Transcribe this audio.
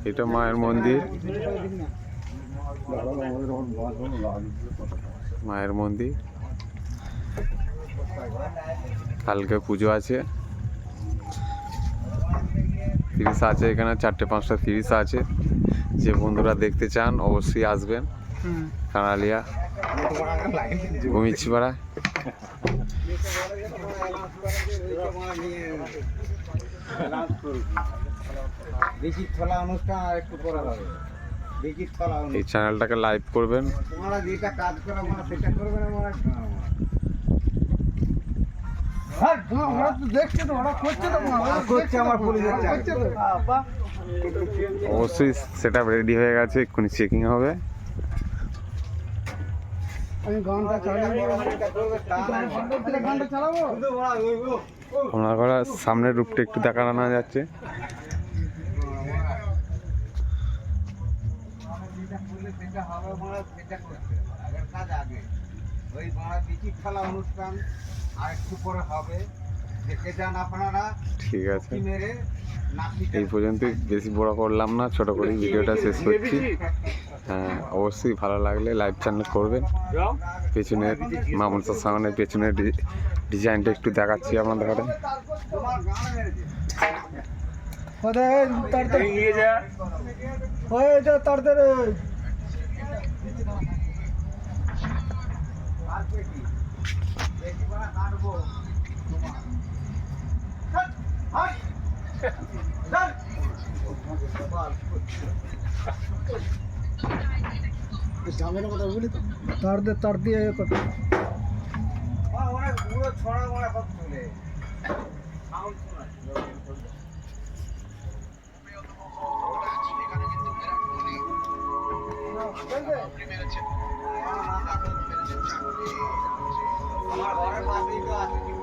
এটা মায়ের মন্দির, মায়ের মন্দির। কালকে পুজো আছে, 30 আছে এখানে, 4টে 5টা 30 আছে। যে বন্ধুরা দেখতে চান অবশ্যই আসবেন কানালিয়া ঘুমিয়েছিপাড়া। এই চ্যানেলটাকে লাইক করবেন। অবশ্যই সেটা রেডি হয়ে গেছে, এক্ষুনি চেকিং হবে। আপনার সামনের রূপটা একটু দেখানো যাচ্ছে। ঠিক আছে, এই পর্যন্তই, বেশি বড় করলাম না, ছোট করে ভিডিওটা শেষ করছি। হ্যাঁ, অবশ্যই ভালো লাগলে লাইভ চ্যানেল করবেন। পেছনের মামুনসার সামনে পেছনের ডিজাইনটা একটু দেখাচ্ছি আপনাদের কাছে। তার দিয়ে কথা আমার ঘরের পাশেই তো আছে।